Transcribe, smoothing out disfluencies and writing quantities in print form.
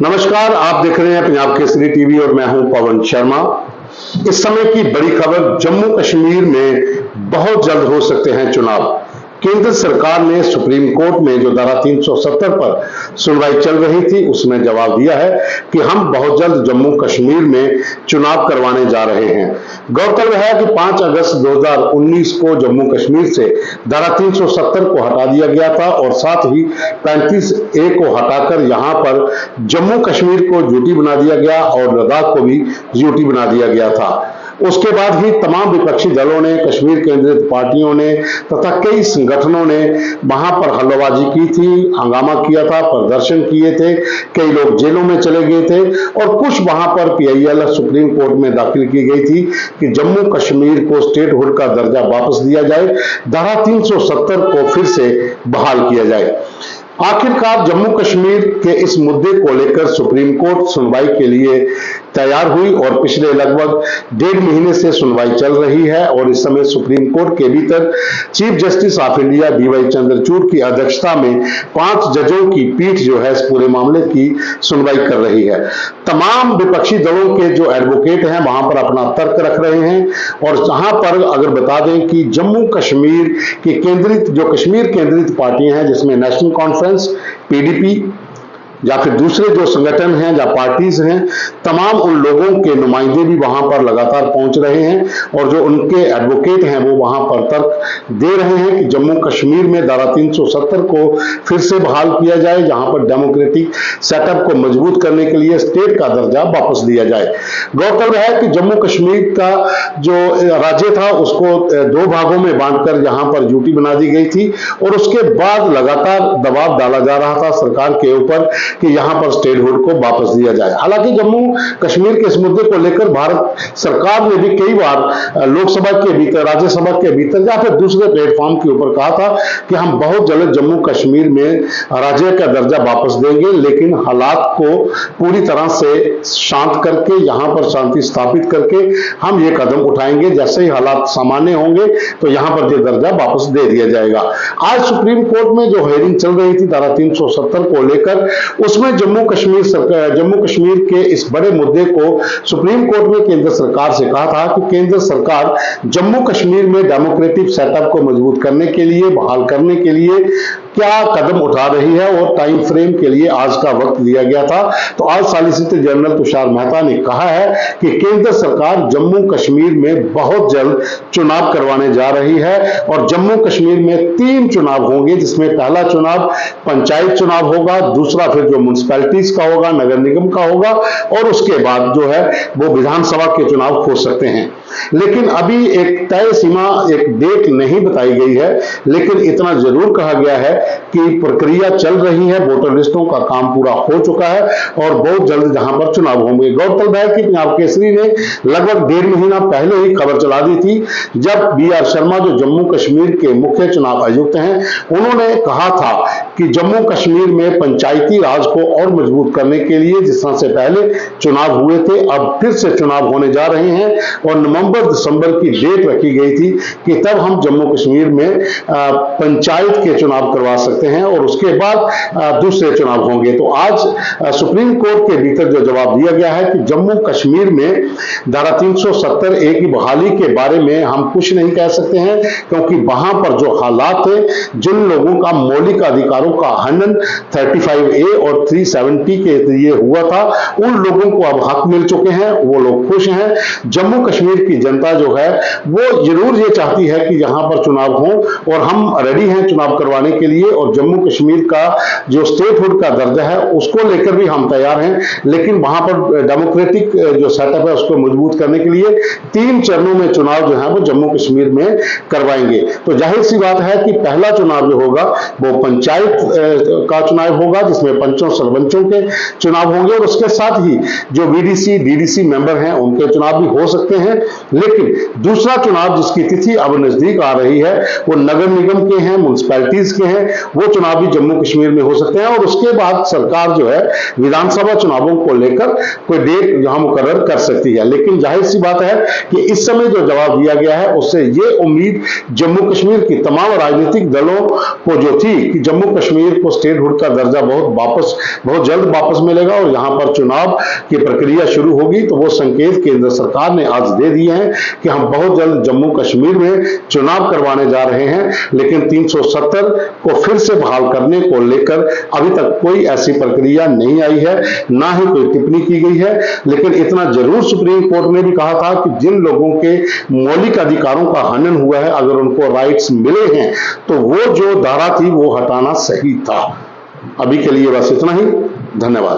नमस्कार, आप देख रहे हैं पंजाब केसरी टीवी और मैं हूं पवन शर्मा। इस समय की बड़ी खबर, जम्मू कश्मीर में बहुत जल्द हो सकते हैं चुनाव। केंद्र सरकार ने सुप्रीम कोर्ट में जो धारा 370 पर सुनवाई चल रही थी उसमें जवाब दिया है कि हम बहुत जल्द जम्मू कश्मीर में चुनाव करवाने जा रहे हैं। गौरतलब है कि 5 अगस्त 2019 को जम्मू कश्मीर से धारा 370 को हटा दिया गया था और साथ ही 35A को हटाकर यहां पर जम्मू कश्मीर को यूटी बना दिया गया और लद्दाख को भी यूटी बना दिया गया था। उसके बाद ही तमाम विपक्षी दलों ने, कश्मीर केंद्रित पार्टियों ने तथा कई संगठनों ने वहां पर हल्लाबाजी की थी, हंगामा किया था, प्रदर्शन किए थे, कई लोग जेलों में चले गए थे और कुछ वहां पर PIL सुप्रीम कोर्ट में दाखिल की गई थी कि जम्मू कश्मीर को स्टेटहुड का दर्जा वापस दिया जाए, धारा 370 को फिर से बहाल किया जाए। आखिरकार जम्मू कश्मीर के इस मुद्दे को लेकर सुप्रीम कोर्ट सुनवाई के लिए तैयार हुई और पिछले लगभग 1.5 महीने से सुनवाई चल रही है और इस समय सुप्रीम कोर्ट के भीतर chief justice of India DY Chandrachud की अध्यक्षता में 5 जजों की पीठ जो है इस पूरे मामले की सुनवाई कर रही है। तमाम विपक्षी दलों के जो एडवोकेट हैं वहां पर अपना तर्क रख रहे हैं और जहां पर अगर बता दें कि जम्मू कश्मीर की केंद्रित जो कश्मीर केंद्रित पार्टियां हैं जिसमें नेशनल कॉन्फ्रेंस, PDP या फिर दूसरे जो संगठन हैं या पार्टीज हैं, तमाम उन लोगों के नुमाइंदे भी वहां पर लगातार पहुंच रहे हैं और जो उनके एडवोकेट हैं वो वहां पर तर्क दे रहे हैं कि जम्मू कश्मीर में धारा 370 को फिर से बहाल किया जाए, जहां पर डेमोक्रेटिक सेटअप को मजबूत करने के लिए स्टेट का दर्जा वापस दिया जाए। गौरतलब है कि जम्मू कश्मीर का जो राज्य था उसको 2 भागों में बांटकर यहां पर यूटी बना दी गई थी और उसके बाद लगातार दबाव डाला जा रहा था सरकार के ऊपर कि यहां पर स्टेटहुड को वापस दिया जाए। हालांकि जम्मू कश्मीर के इस मुद्दे को लेकर भारत सरकार ने भी कई बार लोकसभा के भीतर, राज्यसभा के भीतर या फिर दूसरे प्लेटफॉर्म के ऊपर कहा था कि हम बहुत जल्द जम्मू कश्मीर में राज्य का दर्जा वापस देंगे, लेकिन हालात को पूरी तरह से शांत करके, यहां पर शांति स्थापित करके हम ये कदम उठाएंगे। जैसे ही हालात सामान्य होंगे तो यहां पर ये दर्जा वापस दे दिया जाएगा। आज सुप्रीम कोर्ट में जो हेयरिंग चल रही थी धारा 370 को लेकर, उसमें जम्मू कश्मीर के इस बड़े मुद्दे को सुप्रीम कोर्ट में केंद्र सरकार से कहा था कि केंद्र सरकार जम्मू कश्मीर में डेमोक्रेटिक सेटअप को मजबूत करने के लिए, बहाल करने के लिए क्या कदम उठा रही है और टाइम फ्रेम के लिए आज का वक्त दिया गया था। तो आज सॉलिसिटर जनरल तुषार मेहता ने कहा है कि केंद्र सरकार जम्मू कश्मीर में बहुत जल्द चुनाव करवाने जा रही है और जम्मू कश्मीर में 3 चुनाव होंगे, जिसमें पहला चुनाव पंचायत चुनाव होगा, दूसरा फिर जो म्युनिसिपैलिटीज का होगा, नगर निगम का होगा और उसके बाद जो है वो विधानसभा के चुनाव हो सकते हैं। लेकिन अभी एक तय सीमा, एक डेट नहीं बताई गई है, लेकिन इतना जरूर कहा गया है कि प्रक्रिया चल रही है, वोटर लिस्टों का काम पूरा हो चुका है और बहुत जल्द जहां पर चुनाव होंगे। गौरतलब है कि पंजाब केसरी ने लगभग 1.5 महीना पहले ही खबर चला दी थी, जब BR शर्मा जो जम्मू कश्मीर के मुख्य चुनाव आयुक्त हैं, उन्होंने कहा था कि जम्मू कश्मीर में पंचायती राज को और मजबूत करने के लिए जिस तरह से पहले चुनाव हुए थे, अब फिर से चुनाव होने जा रहे हैं और नवंबर-दिसंबर की डेट रखी गई थी कि तब हम जम्मू कश्मीर में पंचायत के चुनाव करवा सकते हैं और उसके बाद दूसरे चुनाव होंगे। तो आज सुप्रीम कोर्ट के भीतर जो जवाब दिया गया है कि जम्मू कश्मीर में धारा 370A की बहाली के बारे में हम कुछ नहीं कह सकते हैं, क्योंकि वहां पर जो हालात है, जिन लोगों का मौलिक अधिकारों का हनन 35A और 370 के लिए हुआ था, उन लोगों को अब हक मिल चुके हैं, वो लोग खुश हैं। जम्मू कश्मीर की जनता जो है वो जरूर ये चाहती है कि यहां पर चुनाव हो और हम रेडी हैं चुनाव करवाने के लिए और जम्मू कश्मीर का जो स्टेटहुड का दर्जा है उसको लेकर भी हम तैयार हैं, लेकिन वहां पर डेमोक्रेटिक जो सेटअप है उसको मजबूत करने के लिए 3 चरणों में चुनाव जो है वो जम्मू कश्मीर में करवाएंगे। तो जाहिर सी बात है कि पहला चुनाव जो होगा वो पंचायत का चुनाव होगा, जिसमें पंचों सरपंचों के चुनाव होंगे और उसके साथ ही जो VDC DDC मेंबर हैं उनके चुनाव भी हो सकते हैं। लेकिन दूसरा चुनाव जिसकी तिथि अब नजदीक आ रही है वो नगर निगम के हैं, म्युनिसिपैलिटीज के हैं, वो चुनाव भी जम्मू कश्मीर में हो सकते हैं और उसके बाद सरकार जो है विधानसभा चुनावों को लेकर कोई डेट यहां मुकर्रर कर सकती है। लेकिन जाहिर सी बात है कि इस समय जो जवाब दिया गया है उससे ये उम्मीद जम्मू कश्मीर की तमाम राजनीतिक दलों को जो थी कि जम्मू कश्मीर को स्टेटहुड का दर्जा बहुत वापस बहुत जल्द वापस मिलेगा और यहाँ पर चुनाव की प्रक्रिया शुरू होगी। तो वो संकेत केंद्र सरकार ने आज दे दिए हैं कि हम बहुत जल्द जम्मू कश्मीर में चुनाव करवाने जा रहे हैं, लेकिन 370 को फिर से बहाल करने को लेकर अभी तक कोई ऐसी प्रक्रिया नहीं आई है, ना ही कोई टिप्पणी की गई है। लेकिन इतना जरूर सुप्रीम कोर्ट ने भी कहा था कि जिन लोगों के मौलिक अधिकारों का हनन हुआ है, अगर उनको राइट्स मिले हैं तो वो जो धारा थी वो हटाना सही था। अभी के लिए बस इतना ही। धन्यवाद।